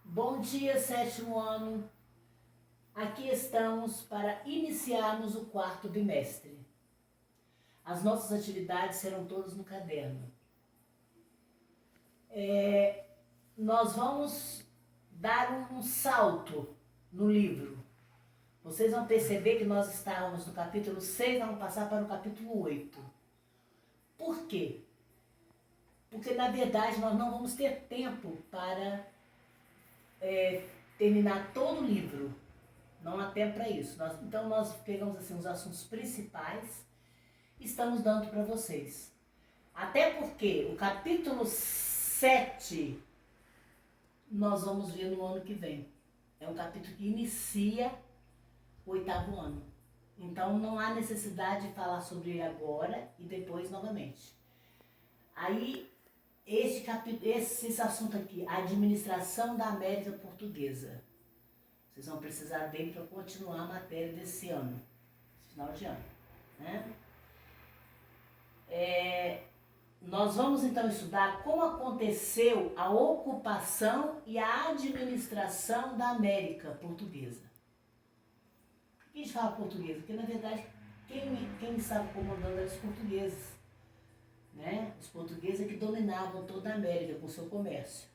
Bom dia, sétimo ano. Aqui estamos para iniciarmos o quarto bimestre. As nossas atividades serão todas no caderno. Nós vamos dar um salto no livro. Vocês vão perceber que nós estávamos no capítulo 6, vamos passar para o capítulo 8. Por quê? Porque, na verdade, nós não vamos ter tempo para terminar todo o livro. Não há tempo para isso. Então, nós pegamos assim, os assuntos principais e estamos dando para vocês. Até porque o capítulo 7 nós vamos ver no ano que vem. É um capítulo que inicia o 8º ano. Então, não há necessidade de falar sobre ele agora e depois novamente. Aí, esse assunto aqui, a administração da América Portuguesa. Vocês vão precisar dele para continuar a matéria desse ano, final de ano. Né? Nós vamos então estudar como aconteceu a ocupação e a administração da América Portuguesa. Por que a gente fala portuguesa? Porque, na verdade, quem estava comandando eram os portugueses. Né? Os portugueses é que dominavam toda a América com seu comércio.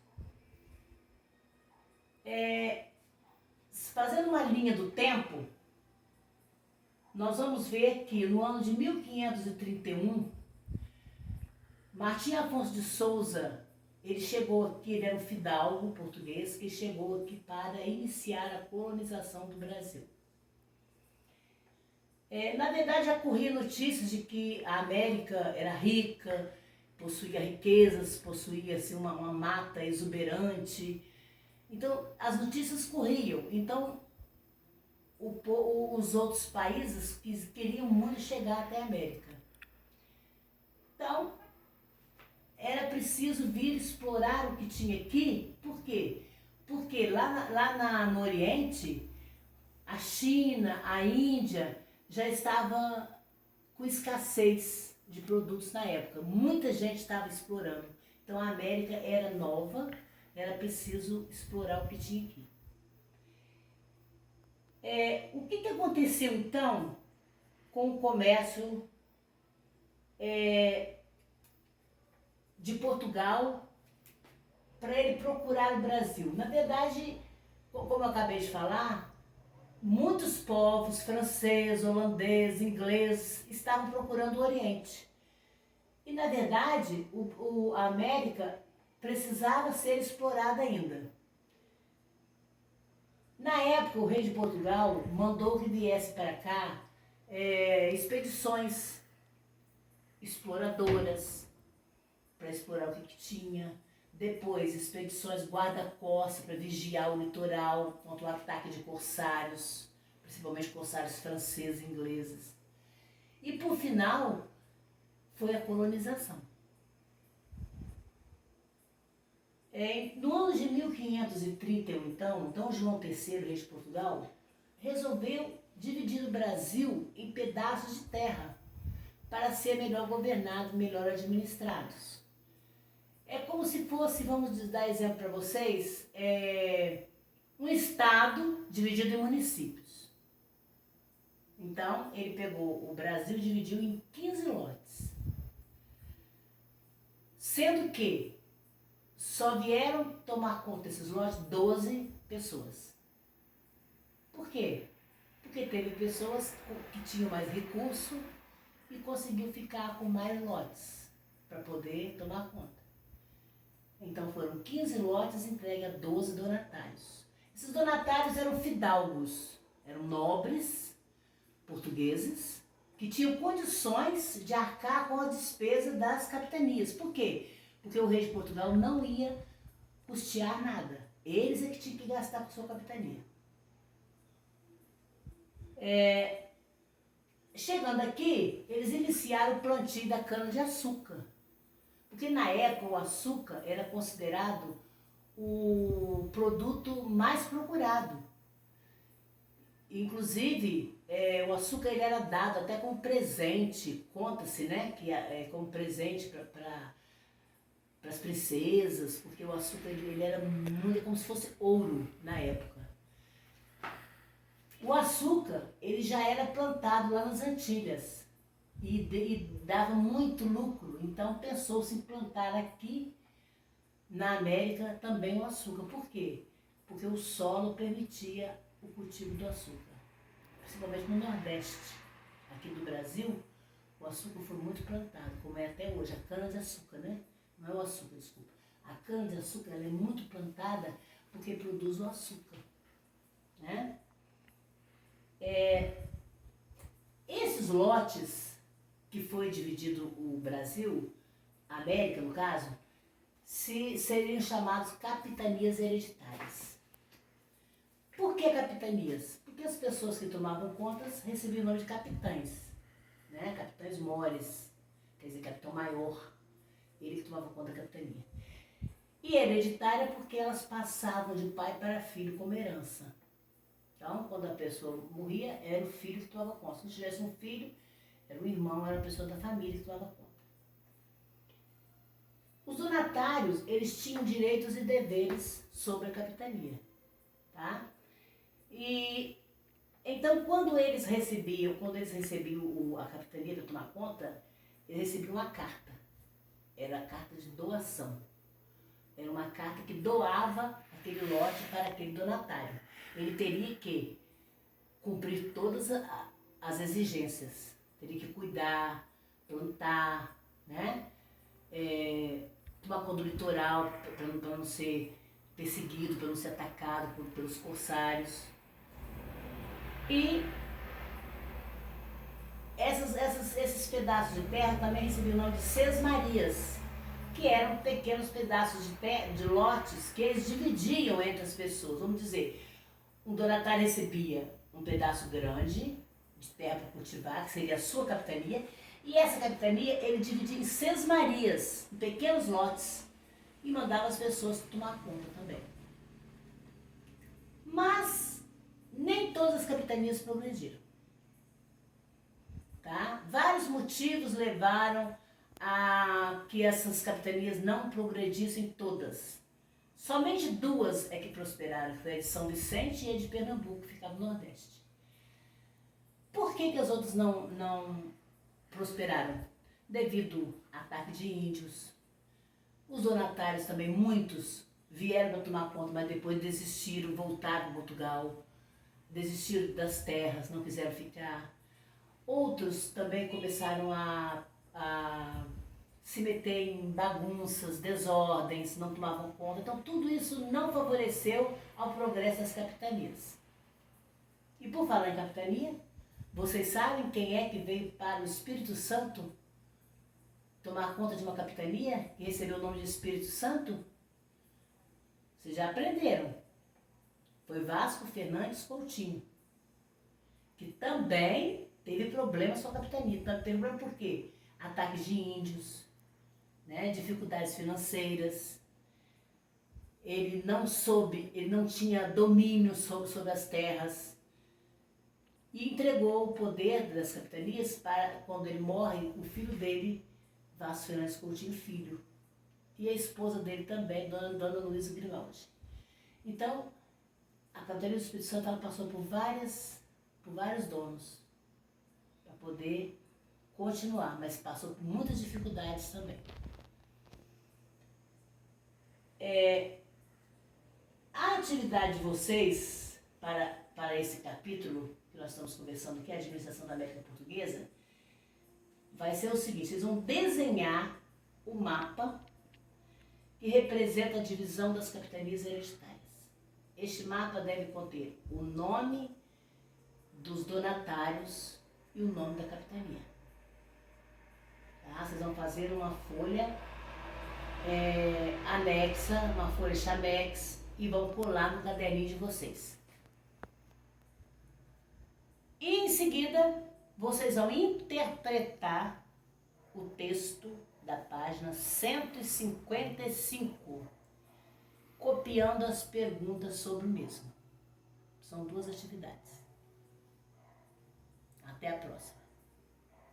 Fazendo uma linha do tempo, nós vamos ver que no ano de 1531, Martim Afonso de Souza, ele chegou aqui, ele era um fidalgo português, que chegou aqui para iniciar a colonização do Brasil. Na verdade, já corria notícias de que a América era rica, possuía riquezas, possuía assim, uma mata exuberante. Então, as notícias corriam. Então, os outros países queriam muito chegar até a América. Então, era preciso vir explorar o que tinha aqui. Por quê? Porque no Oriente, a China, a Índia já estava com escassez de produtos na época. Muita gente estava explorando. Então, a América era nova, era preciso explorar o que tinha aqui. O que aconteceu então com o comércio de Portugal para ele procurar o Brasil? Na verdade, como eu acabei de falar, muitos povos, francês, holandês, inglês, estavam procurando o Oriente. E, na verdade, a América precisava ser explorada ainda. Na época, o rei de Portugal mandou que viesse para cá expedições exploradoras para explorar o que tinha. Depois, expedições guarda-costa para vigiar o litoral contra o ataque de corsários, principalmente corsários franceses e ingleses. E, por final, foi a colonização. No ano de 1531, então, Dom João III, rei de Portugal, resolveu dividir o Brasil em pedaços de terra para ser melhor governado, melhor administrados. É como se fosse, vamos dar exemplo para vocês, um estado dividido em municípios. Então, ele pegou o Brasil e dividiu em 15 lotes. Sendo que só vieram tomar conta desses lotes 12 pessoas. Por quê? Porque teve pessoas que tinham mais recurso e conseguiu ficar com mais lotes para poder tomar conta. Então foram 15 lotes entregues a 12 donatários. Esses donatários eram fidalgos, eram nobres portugueses que tinham condições de arcar com a despesa das capitanias. Por quê? Porque o rei de Portugal não ia custear nada. Eles é que tinham que gastar com sua capitania. Chegando aqui, eles iniciaram o plantio da cana-de-açúcar. Porque na época o açúcar era considerado o produto mais procurado. Inclusive, o açúcar ele era dado até como presente, conta-se, né? Que como presente para as princesas, porque o açúcar ele era muito como se fosse ouro na época. O açúcar ele já era plantado lá nas Antilhas e dava muito lucro, então pensou-se em plantar aqui na América também o açúcar. Por quê? Porque o solo permitia o cultivo do açúcar, principalmente no Nordeste. Aqui do Brasil, o açúcar foi muito plantado, como é até hoje, a cana-de-açúcar, né? Não é o açúcar, desculpa. A cana-de-açúcar ela é muito plantada porque produz o açúcar, né? Esses lotes que foi dividido o Brasil, a América no caso, seriam chamados capitanias hereditárias. Por que capitanias? Porque as pessoas que tomavam contas recebiam o nome de capitães, né? Capitães mores, quer dizer, capitão maior, ele que tomava conta da capitania. E hereditária porque elas passavam de pai para filho como herança. Então, quando a pessoa morria, era o filho que tomava conta. Se não tivesse um filho, era o irmão, era a pessoa da família que tomava conta. Os donatários, eles tinham direitos e deveres sobre a capitania, tá? E então, quando eles recebiam a capitania para tomar conta, eles recebiam uma carta. Era a carta de doação. Era uma carta que doava aquele lote para aquele donatário. Ele teria que cumprir todas as exigências. Teria que cuidar, plantar, né? Tomar conta do litoral para não ser perseguido, para não ser atacado pelos corsários. E esses pedaços de terra também recebiam o nome de sesmarias, que eram pequenos pedaços de terra, de lotes que eles dividiam entre as pessoas. Vamos dizer, um donatário recebia um pedaço grande de terra para cultivar, que seria a sua capitania, e essa capitania ele dividia em sesmarias, em pequenos lotes, e mandava as pessoas tomar conta também. Mas nem todas as capitanias progrediram. Tá? Vários motivos levaram a que essas capitanias não progredissem todas. Somente duas é que prosperaram, que foi a de São Vicente e a de Pernambuco, que ficava no Nordeste. Por que as outras não prosperaram? Devido a ataque de índios. Os donatários também, muitos, vieram para tomar conta, mas depois desistiram, voltaram para Portugal, desistiram das terras, não quiseram ficar. Outros também começaram a se meter em bagunças, desordens, não tomavam conta. Então tudo isso não favoreceu ao progresso das capitanias. E por falar em capitania, vocês sabem quem é que veio para o Espírito Santo tomar conta de uma capitania e recebeu o nome de Espírito Santo? Vocês já aprenderam. Foi Vasco Fernandes Coutinho, que também teve problemas com a capitania. Teve problema por quê? Ataques de índios, né? Dificuldades financeiras. Ele não tinha domínio sobre as terras. E entregou o poder das capitanias para, quando ele morre, o filho dele, Vasco Fernandes Coutinho Filho. E a esposa dele também, Dona Luísa Grimaldi. Então, a capitania do Espírito Santo ela passou por vários donos para poder continuar, mas passou por muitas dificuldades também. A atividade de vocês para esse capítulo que nós estamos conversando aqui, a administração da América Portuguesa, vai ser o seguinte: vocês vão desenhar o mapa que representa a divisão das capitanias hereditárias. Este mapa deve conter o nome dos donatários e o nome da capitania. Tá? Vocês vão fazer uma folha anexa, uma folha chamex, e vão colar no caderninho de vocês. E em seguida, vocês vão interpretar o texto da página 155, copiando as perguntas sobre o mesmo. São 2 atividades. Até a próxima.